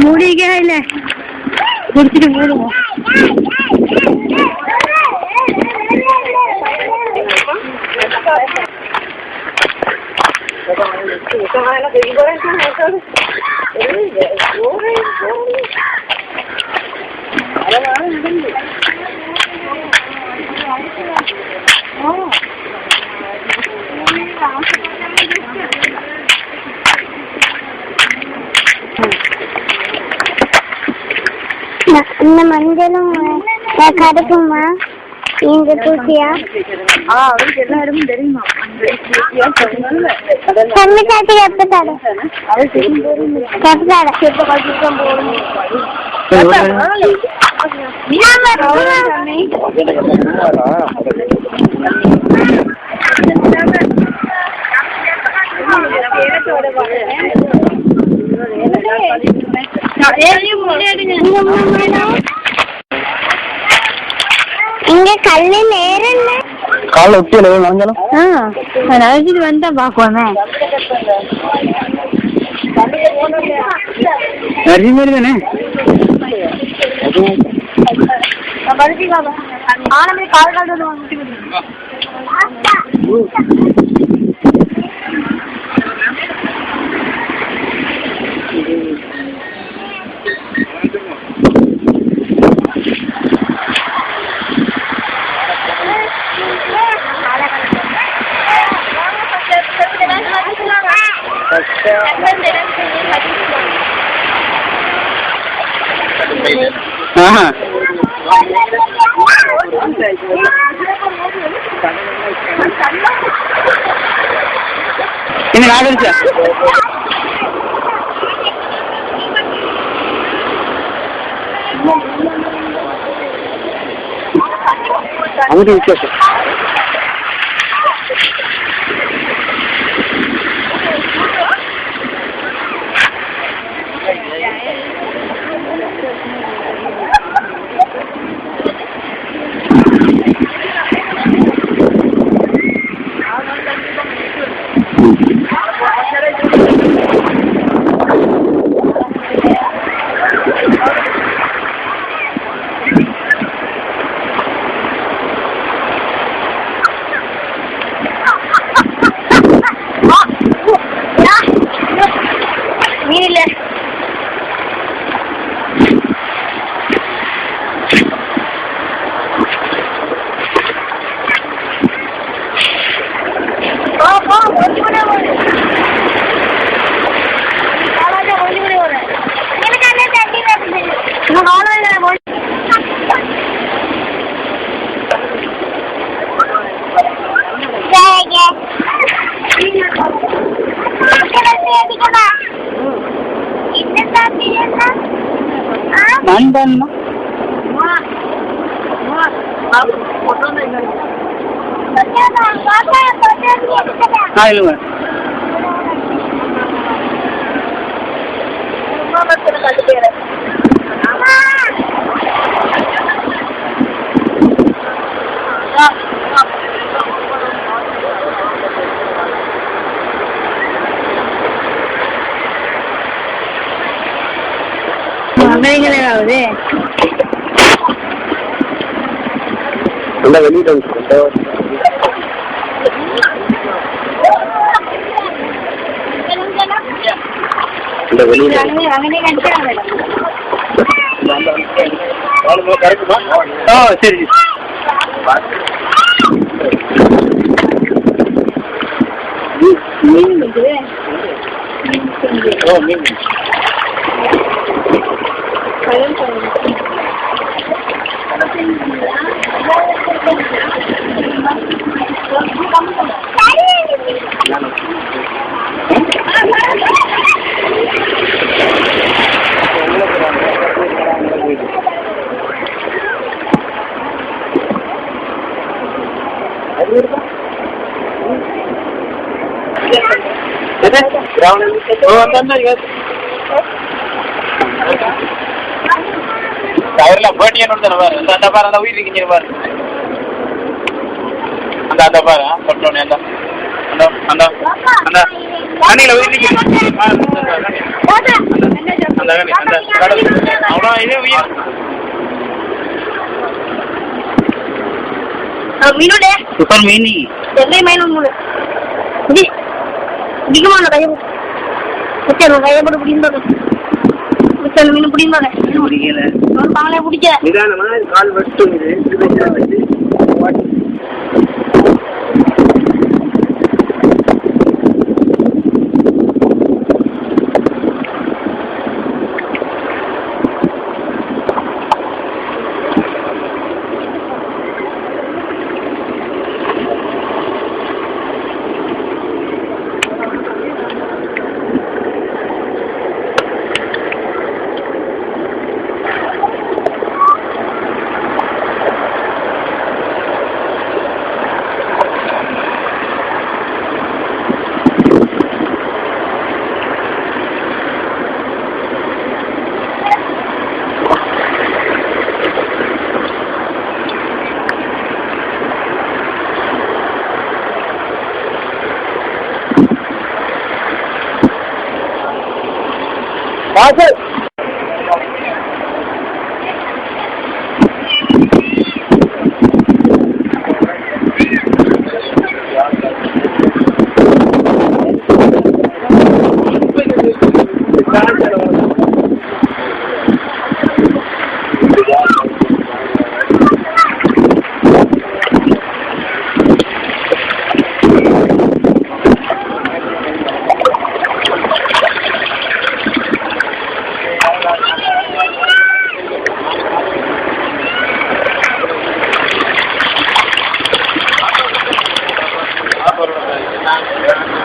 மூடிக்கா இல்ல குடிச்சிட்டு போடுவோம். இந்த மஞ்சளும் கருப்புமா இங்க தூக்கியா? அவருக்கு எல்லா இடமும் தெரியுமா? கம்மி சாட்டி எப்ப தர இங்க கல்லு நேரம் கால ஒட்டி நினைஞ்சாலும் நினைச்சிட்டு வந்தா பாக்குவோமே. நிறைய மாதிரி தானே கால் கால் என்ன ஆகிருச்சா? அவங்க வித்தியாசம் வெளியிட சரி அவரெல்லாம் பேட்டியானு தானே பாரு. அந்த பாரு, அந்த உயிர் இருக்கீங்க பாரு. அந்த பாரு, சொன்னோன்னே அந்த அந்த அந்த அந்த தண்ணியில் உயிர் நிற்கிறேன். அந்த கடல் அவ்வளோ இதே உயிர். மீனுடே சூப்பர் மீனி. எவ்வளோ மீன் மூணு இது அதிகமான கையை கையை போட்டு பிடிப்பாங்க. மீன் பிடிப்பாங்க. பிடிக்கல. பாங்களே பிடிக்க நிதானமா கால் வச்சு வாசல். ஆ